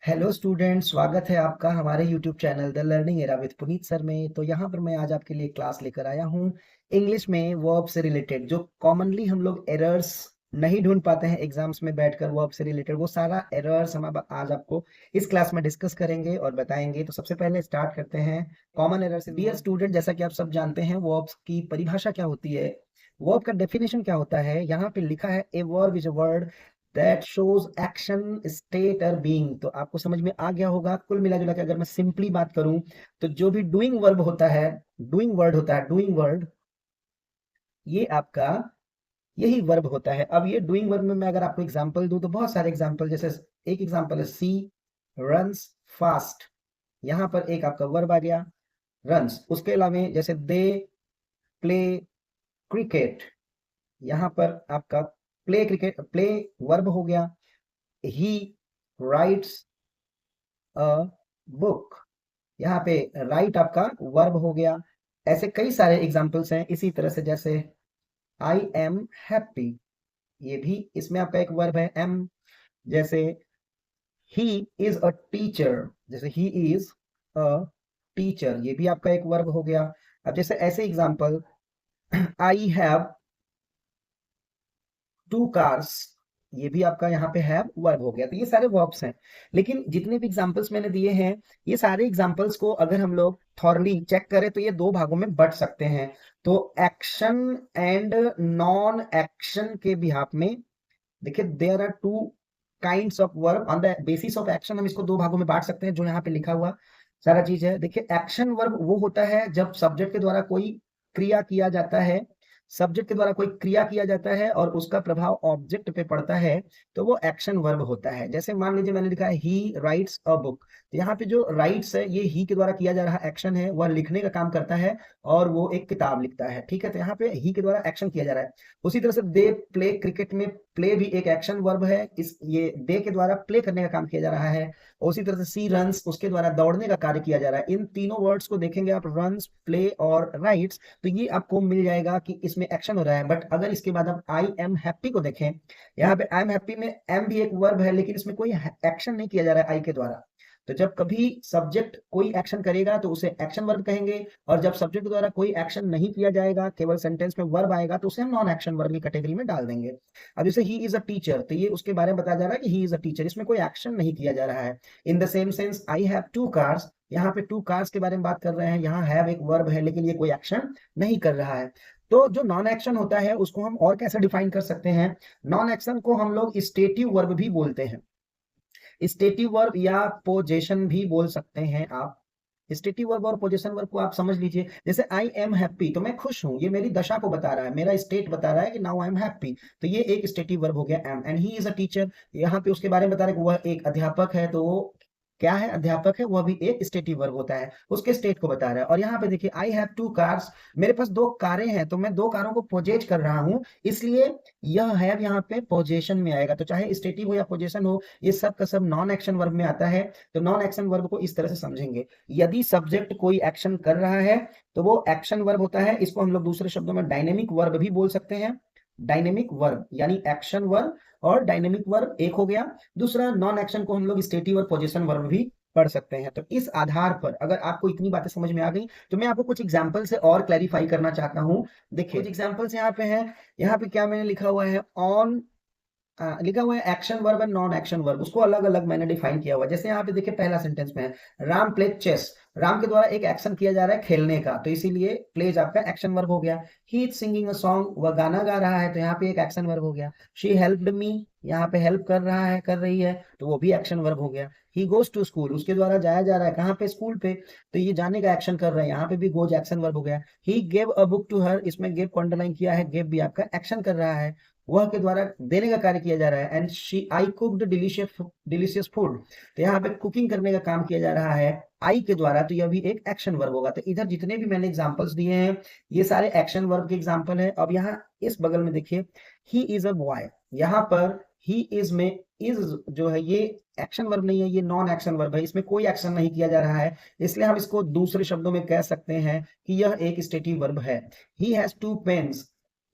Hello student, स्वागत है आपका हमारे YouTube channel the learning era with Puneet sir में। तो यहाँ पर मैं आज आपके लिए क्लास लेकर आया हूँ इंग्लिश में वर्ब से रिलेटेड। जो कॉमनली हम लोग एरर्स नहीं ढूंढ पाते हैं एग्जाम्स में बैठकर वर्ब से रिलेटेड, वो सारा एरर्स हम आज आपको इस क्लास में डिस्कस करेंगे और बताएंगे। तो सबसे पहले स्टार्ट करते हैं कॉमन एरर्स। डियर स्टूडेंट, जैसा कि आप सब जानते हैं वर्ब्स की परिभाषा क्या होती है, वर्ब का डेफिनेशन क्या होता है। यहाँ पे लिखा है a verb is a word that shows action state और बीइंग। तो आपको समझ में आ गया होगा। कुल मिला जुला के अगर मैं सिंपली बात करूं तो जो भी डूइंग वर्ब होता है, डूइंग वर्ड होता है, डूइंग वर्ड, ये आपका यही वर्ब होता है। अब ये डूइंग वर्ब में मैं अगर आपको एग्जांपल दूं तो बहुत सारे एग्जांपल, जैसे एक एग्जांपल है सी रन्स फास्ट। यहां पर एक आपका वर्ब आ गया रन्स। उसके अलावा जैसे दे प्ले क्रिकेट, यहां पर आपका प्ले क्रिकेट, प्ले वर्ब हो गया। ही राइट्स अ बुक, यहाँ पे राइट आपका वर्ब हो गया। ऐसे कई सारे एग्जांपल्स हैं। इसी तरह से जैसे आई एम हैप्पी, ये भी इसमें आपका एक वर्ब है एम। जैसे ही इज अ टीचर, जैसे ही इज अ टीचर, ये भी आपका एक वर्ब हो गया। अब जैसे ऐसे example, I have two cars, ये भी आपका यहाँ पे है वर्ब हो गया। तो ये सारे वर्ब्स हैं। लेकिन जितने भी एग्जांपल्स मैंने दिए हैं, ये सारे एग्जांपल्स को अगर हम लोग थॉरली चेक करें तो ये दो भागों में बट सकते हैं। तो एक्शन एंड नॉन एक्शन के बिहाफ में देखिए there are two kinds of verb on the basis of action. हम इसको दो भागों में बांट सकते हैं, जो यहाँ पे लिखा हुआ सारा चीज है। देखिए एक्शन वर्ब वो होता है जब सब्जेक्ट के द्वारा कोई क्रिया किया जाता है, सब्जेक्ट के द्वारा कोई क्रिया किया जाता है और उसका प्रभाव ऑब्जेक्ट पे पड़ता है, तो वो एक्शन वर्ब होता है। जैसे मान लीजिए मैंने लिखा है ही राइट्स अ बुक, तो यहाँ पे जो राइट्स है ये ही के द्वारा किया जा रहा एक्शन है, वह लिखने का काम करता है और वो एक किताब लिखता है। ठीक है, तो यहाँ पे ही के द्वारा एक्शन किया जा रहा है। उसी तरह से दे प्ले क्रिकेट में प्ले भी एक एक्शन वर्ब है, इस ये दे के द्वारा प्ले करने का काम किया जा रहा है। उसी तरह से सी रन्स, उसके द्वारा दौड़ने का कार्य किया जा रहा है। इन तीनों वर्ड्स को देखेंगे आप, रन्स, प्ले और राइट्स, तो ये आपको मिल जाएगा कि इसमें एक्शन हो रहा है। बट अगर इसके बाद आप आई एम हैप्पी को देखें, यहाँ पे आई एम हैप्पी में एम भी एक वर्ब है, लेकिन इसमें कोई एक्शन नहीं किया जा रहा है आई के द्वारा। तो जब कभी सब्जेक्ट कोई एक्शन करेगा तो उसे एक्शन वर्ब कहेंगे, और जब सब्जेक्ट द्वारा कोई एक्शन नहीं किया जाएगा, केवल सेंटेंस में वर्ब आएगा, तो उसे हम नॉन एक्शन वर्ब की कैटेगरी में डाल देंगे। अब जैसे ही इज अ टीचर, तो ये उसके बारे में बताया जा रहा है कि ही इज अ टीचर, इसमें कोई एक्शन नहीं किया जा रहा है। In the same sense I have two cars, यहाँ पे टू कार्स के बारे में बात कर रहे हैं। यहाँ हैव एक वर्ब है, लेकिन ये कोई एक्शन नहीं कर रहा है। तो जो नॉन एक्शन होता है उसको हम और कैसे डिफाइन कर सकते हैं, नॉन एक्शन को हम लोग स्टेटिव वर्ब भी बोलते हैं। स्टेटिव वर्ब या पोजेशन भी बोल सकते हैं आप। स्टेटिव वर्ब और पोजेशन वर्ब को आप समझ लीजिए। जैसे आई एम हैप्पी, तो मैं खुश हूं, ये मेरी दशा को बता रहा है, मेरा स्टेट बता रहा है कि नाउ आई एम हैप्पी। तो ये एक स्टेटिव वर्ब हो गया am. And he is a teacher, यहाँ पे उसके बारे में बता रहा है कि वह एक अध्यापक है। तो वो क्या है, अध्यापक है, वह भी एक स्टेटिव वर्ब होता है, उसके स्टेट को बता रहा है। और यहाँ पे देखिए आई हैव टू कार्स, मेरे पास दो कारें हैं, तो मैं दो कारों को पोजेज कर रहा हूं, इसलिए यह है यहाँ पे पोजेशन में आएगा। तो चाहे स्टेटिव हो या पोजेशन हो, ये सब का सब नॉन एक्शन वर्ब में आता है। तो नॉन एक्शन वर्ब को इस तरह से समझेंगे, यदि सब्जेक्ट कोई एक्शन कर रहा है तो वो एक्शन वर्ब होता है। इसको हम लोग दूसरे शब्दों में डायनेमिक वर्ब भी बोल सकते हैं। डायनेमिक वर्ब यानी एक्शन वर्ब और डायनेमिक वर्ब एक हो गया। दूसरा नॉन एक्शन को हम लोग स्टेटिव और पोजीशन वर्ब भी पढ़ सकते हैं। तो इस आधार पर अगर आपको इतनी बातें समझ में आ गई, तो मैं आपको कुछ एग्जांपल से और क्लैरिफाई करना चाहता हूं। देखिए कुछ एग्जांपल्स यहाँ पे हैं। यहाँ पे क्या मैंने लिखा हुआ है, ऑन लिखा हुआ है action verb and non action verb, उसको अलग अलग मैंने डिफाइन किया हुआ है। जैसे यहाँ पे देखिए पहला सेंटेंस में है राम प्ले चेस, राम के द्वारा एक एक्शन किया जा रहा है खेलने का, तो इसीलिए प्लेज आपका एक्शन वर्ब हो गया। He is singing a song, वह गाना गा रहा है, तो यहाँ पे एक एक्शन वर्ब हो गया। शी हेल्प्ड मी, यहाँ पे हेल्प कर रहा है, कर रही है, तो वो भी एक्शन वर्ब हो गया। ही गोज टू स्कूल, उसके द्वारा जाया जा रहा है कहाँ पे, स्कूल पे, तो ये जाने का एक्शन कर रहे हैं, यहाँ पे भी गोज एक्शन वर्ब हो गया। He gave a book to her, इसमें गेव को अंडरलाइन किया है, गेव भी आपका एक्शन कर रहा है, वह के द्वारा देने का कार्य किया जा रहा है। And she I cooked delicious delicious food, तो यहाँ पे कुकिंग करने का काम किया जा रहा है आई के द्वारा, तो यह भी एक एक्शन वर्ब होगा। तो इधर जितने भी मैंने एग्जांपल्स दिए हैं, ये सारे एक्शन वर्ब के एग्जांपल है। अब यहाँ इस बगल में देखिए ही इज अ बॉय, यहाँ पर ही इज में इज जो है ये एक्शन वर्ब नहीं है, ये नॉन एक्शन वर्ब है, इसमें कोई एक्शन नहीं किया जा रहा है, इसलिए हम इसको दूसरे शब्दों में कह सकते हैं कि यह एक स्टेटिव वर्ब है। ही हैज टू पेन्स,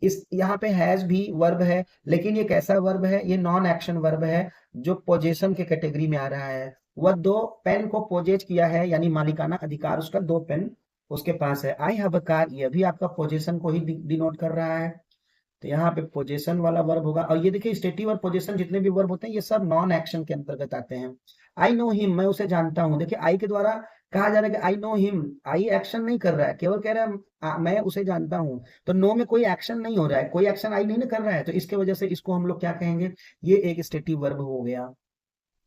इस यहाँ पे हैज भी वर्ब है, लेकिन ये कैसा वर्ब है, ये नॉन एक्शन वर्ब है जो पोजेशन के कैटेगरी में आ रहा है। वह दो पेन को पोजेज किया है, यानी मालिकाना अधिकार उसका, दो पेन उसके पास है। आई हैव अ कार, ये भी आपका पोजेशन को ही डिनोट कर रहा है, तो यहाँ पे पोजेशन वाला वर्ब होगा। और ये देखिए स्टेटिव और पोजेशन जितने भी वर्ब होते हैं ये सब नॉन एक्शन के अंतर्गत आते हैं। आई नो हिम, मैं उसे जानता हूँ, देखिए आई के द्वारा कहा जा रहा है कि I know him, I action नहीं कर रहा है, केवल कह रहा है मैं उसे जानता हूँ। तो नो में कोई एक्शन नहीं हो रहा है, कोई एक्शन आई नहीं ना कर रहा है, तो इसके वजह से इसको हम लोग क्या कहेंगे, ये एक स्टेटिव वर्ब हो गया।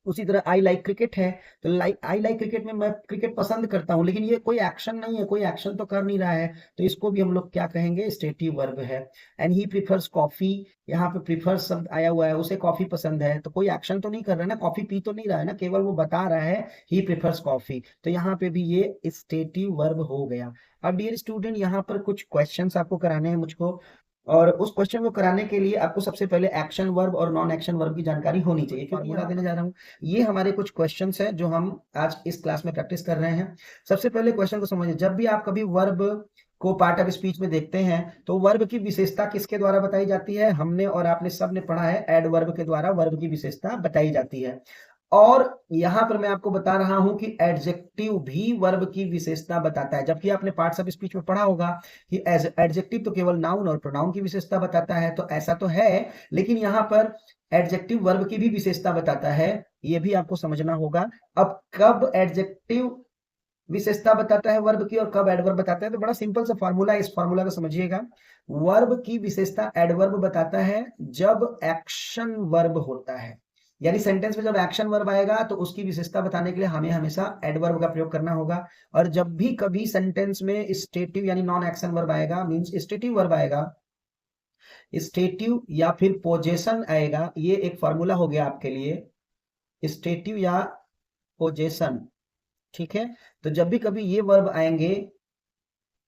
उसी तरह आई लाइक क्रिकेट है, तो लाइक आई लाइक क्रिकेट में मैं क्रिकेट पसंद करता हूं, लेकिन ये कोई एक्शन नहीं है, कोई एक्शन तो कर नहीं रहा है, तो इसको भी हम लोग क्या कहेंगे, स्टेटिव वर्ब है। एंड ही प्रीफर्स कॉफी, यहाँ पे प्रीफर्स शब्द आया हुआ है, उसे कॉफी पसंद है, तो कोई एक्शन तो नहीं कर रहा है ना, कॉफी पी तो नहीं रहा है ना, केवल वो बता रहा है ही प्रीफर्स कॉफी, तो यहाँ पे भी ये स्टेटिव वर्ब हो गया। अब डियर स्टूडेंट, यहाँ पर कुछ क्वेश्चंस आपको कराने हैं मुझको, और उस क्वेश्चन को कराने के लिए आपको सबसे पहले एक्शन वर्ब और नॉन एक्शन वर्ब की जानकारी होनी चाहिए, क्योंकि फॉर्मूला देने जा रहा हूँ। ये हमारे कुछ क्वेश्चंस हैं जो हम आज इस क्लास में प्रैक्टिस कर रहे हैं। सबसे पहले क्वेश्चन को समझिए, जब भी आप कभी वर्ब को पार्ट ऑफ स्पीच में देखते हैं तो वर्ब की विशेषता किसके द्वारा बताई जाती है, हमने और आपने सब ने पढ़ा है, एडवर्ब के द्वारा वर्ब की विशेषता बताई जाती है। और यहां पर मैं आपको बता रहा हूं कि एडजेक्टिव भी वर्ब की विशेषता बताता है, जबकि आपने पार्ट्स ऑफ स्पीच में पढ़ा होगा कि एडजेक्टिव तो केवल नाउन और प्रोनाउन की विशेषता बताता है, तो ऐसा तो है, लेकिन यहाँ पर एडजेक्टिव वर्ब की भी विशेषता बताता है, ये भी आपको समझना होगा। अब कब एडजेक्टिव विशेषता बताता है वर्ब की और कब एडवर्ब बताता है, तो बड़ा सिंपल सा फॉर्मूला है, इस फॉर्मूला को समझिएगा। वर्ब की विशेषता एडवर्ब बताता है जब एक्शन वर्ब होता है, यानी सेंटेंस में जब एक्शन वर्ब आएगा तो उसकी विशेषता बताने के लिए हमें हमेशा एडवर्ब का प्रयोग करना होगा। और जब भी कभी सेंटेंस में स्टेटिव यानी नॉन एक्शन वर्ब आएगा, मींस स्टेटिव वर्ब आएगा, स्टेटिव या फिर पोजेशन आएगा, ये एक फॉर्मूला हो गया आपके लिए, स्टेटिव या पोजेशन, ठीक है। तो जब भी कभी ये वर्ब आएंगे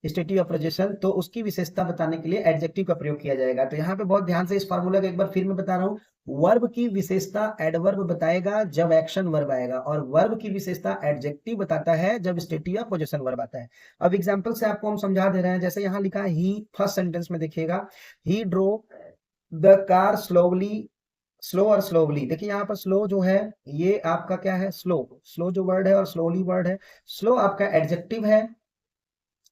स्टेटिव या पोजेशन, तो उसकी विशेषता बताने के लिए एडजेक्टिव का प्रयोग किया जाएगा। तो यहाँ पे बहुत ध्यान से इस फार्मूला को एक बार फिर मैं बता रहा हूँ, वर्ब की विशेषता एडवर्ब बताएगा जब एक्शन वर्ब आएगा, और वर्ब की विशेषता एडजेक्टिव बताता है जब स्टेटिव या पोजेशन वर्ब आता है। अब एग्जांपल से आपको हम समझा दे रहे हैं, जैसे यहाँ लिखा है ही, फर्स्ट सेंटेंस में देखिएगा, he drove the car slowly, slow और स्लोवली, देखिए यहाँ पर स्लो जो है ये आपका क्या है, स्लो, स्लो जो वर्ड है और स्लोली वर्ड है, स्लो आपका एडजेक्टिव है,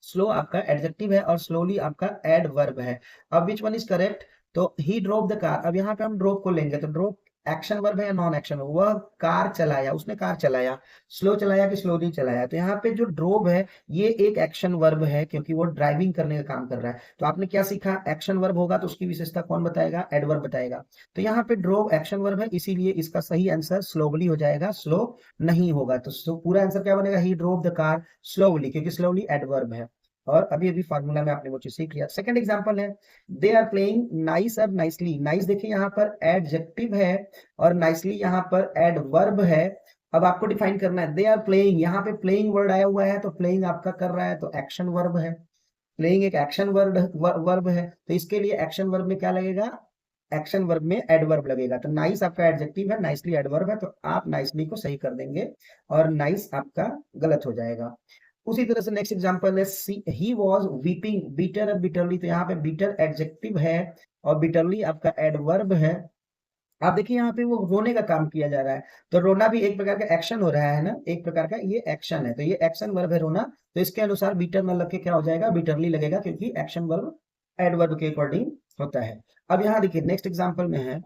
स्लो आपका एडजेक्टिव है और स्लोली आपका एडवर्ब है। अब विच वन इज करेक्ट, तो ही ड्रोव द कार, अब यहाँ पे हम ड्रोव को लेंगे, तो ड्रोव एक्शन वर्ब है या नॉन एक्शन, वह कार चलाया, उसने कार चलाया, स्लो चलाया कि स्लोली चलाया, तो यहाँ पे जो ड्रोव है ये एक एक्शन वर्ब है, क्योंकि वो ड्राइविंग करने का काम कर रहा है। तो आपने क्या सीखा, एक्शन वर्ब होगा तो उसकी विशेषता कौन बताएगा, एडवर्ब बताएगा। तो यहाँ पे ड्रोव एक्शन वर्ब है, इसीलिए इसका सही आंसर स्लोवली हो जाएगा, स्लो नहीं होगा। तो पूरा आंसर क्या बनेगा, ही ड्रोव द कार स्लोवली, क्योंकि स्लोवली एडवर्ब है। और अभी अभी फार्मूला में आपने वो चीज सीख लिया। सेकंड एग्जांपल है, दे आर प्लेइंग नाइस और नाइसली, नाइस देखिए यहाँ पर एडजेक्टिव है और नाइसली यहाँ पर एडवर्ब है। अब आपको डिफाइन करना है, दे आर प्लेइंग, यहाँ पे प्लेइंग वर्ड आया हुआ है, तो प्लेइंग आपका कर रहा है, तो एक्शन वर्ब है, प्लेइंग एक एक्शन वर्ब है, तो इसके लिए एक्शन वर्ब में क्या लगेगा, एक्शन वर्ब में एडवर्ब लगेगा। तो नाइस आपका एडजेक्टिव है, नाइसली एडवर्ब है, तो आप नाइसली को सही कर देंगे और नाइस आपका गलत हो जाएगा। उसी तरह से नेक्स्ट एग्जांपल है, ही वाज वीपिंग बिटर और बिटरली, तो यहाँ पे बिटर एडजेक्टिव है और बिटरली आपका एडवर्ब है। आप देखिए यहाँ पे वो रोने का काम किया जा रहा है, तो रोना भी एक प्रकार का एक्शन हो रहा है ना, एक प्रकार का ये एक्शन है, तो ये एक्शन वर्ब है रोना, तो इसके अनुसार बीटर न लग के क्या हो जाएगा, बिटरली लगेगा, क्योंकि एक्शन वर्ब एडवर्ब के अकॉर्डिंग होता है। अब यहाँ देखिए नेक्स्ट एग्जाम्पल में है,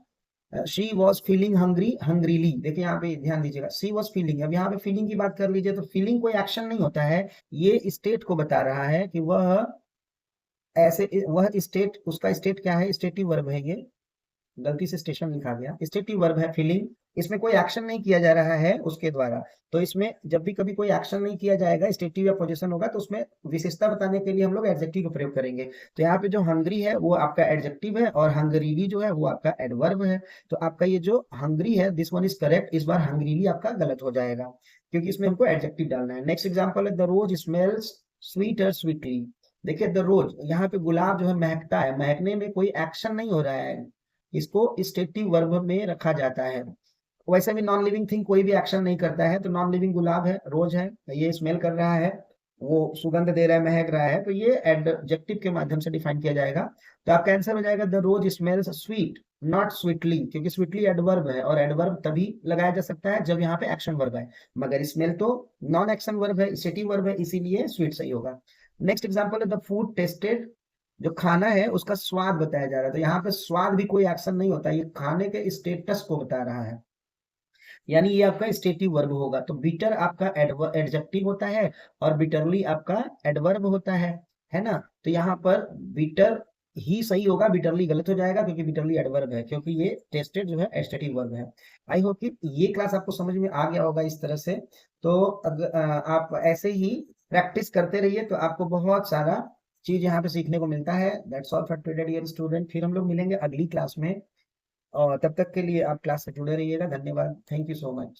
शी वॉज फीलिंग हंग्री हंग्रीली, देखिए यहाँ पे ध्यान दीजिएगा, शी वॉज फीलिंग, अब यहाँ पे फीलिंग की बात कर लीजिए, तो फीलिंग कोई एक्शन नहीं होता है, ये स्टेट को बता रहा है कि वह ऐसे, वह स्टेट, उसका स्टेट क्या है, स्टेटिव वर्ब है, ये गलती से स्टेशन लिखा गया, स्टेटिव वर्ब है फीलिंग, इसमें कोई एक्शन नहीं किया जा रहा है उसके द्वारा। तो इसमें जब भी कभी कोई एक्शन नहीं किया जाएगा, स्टेटिव या पोजीशन होगा, तो उसमें विशेषता बताने के लिए हम लोग एडजेक्टिव का प्रयोग करेंगे। तो यहाँ पे जो हंग्री है वो आपका एडजेक्टिव है और हंगरीली जो है वो आपका एडवर्ब है। तो आपका ये जो हंग्री है, दिस वन इज करेक्ट, इस बार हंगरीली आपका गलत हो जाएगा, क्योंकि इसमें हमको एडजेक्टिव डालना है। नेक्स्ट एग्जाम्पल है, the rose smells sweeter sweetly, देखिए द रोज, यहाँ पे गुलाब जो है महकता है, महकने में कोई एक्शन नहीं हो रहा है, इसको स्टेटिव वर्ब में रखा जाता है। वैसे भी नॉन लिविंग थिंग कोई भी एक्शन नहीं करता है, तो नॉन लिविंग गुलाब है, रोज है, ये स्मेल कर रहा है, वो सुगंध दे रहा है, महक रहा है, तो ये एडजेक्टिव के माध्यम से डिफाइन किया जाएगा। तो आपका आंसर हो जाएगा the rose smells sweet, not sweetly, क्योंकि स्वीटली एडवर्ब है और एडवर्ब तभी लगाया जा सकता है जब यहाँ पे एक्शन वर्ब है, मगर स्मेल तो नॉन एक्शन वर्ब है, स्टेटिव वर्ब है, इसीलिए स्वीट सही होगा। नेक्स्ट एग्जांपल है द फूड टेस्टेड, जो खाना है उसका स्वाद बताया जा रहा है, तो यहाँ पे स्वाद भी कोई एक्शन नहीं होता, ये खाने के स्टेटस को बता रहा है, यानी ये आपका स्टेटिव वर्ब होगा। तो बिटर आपका एडजेक्टिव होता है और बिटरली आपका एडवर्ब होता है ना। तो यहाँ पर बिटर ही सही होगा, बिटरली गलत हो जाएगा क्योंकि बिटरली एडवर्ब है, क्योंकि ये टेस्टेड जो है एडजेक्टिव वर्ब है। आई होप कि ये क्लास आपको समझ में आ गया होगा इस तरह से। तो अगर आप ऐसे ही प्रैक्टिस करते रहिए तो आपको बहुत सारा चीज यहाँ पे सीखने को मिलता है। That's all for today dear student, फिर हम लोग मिलेंगे अगली क्लास में, और तब तक के लिए आप क्लास से जुड़े रहिएगा। धन्यवाद, थैंक यू सो मच।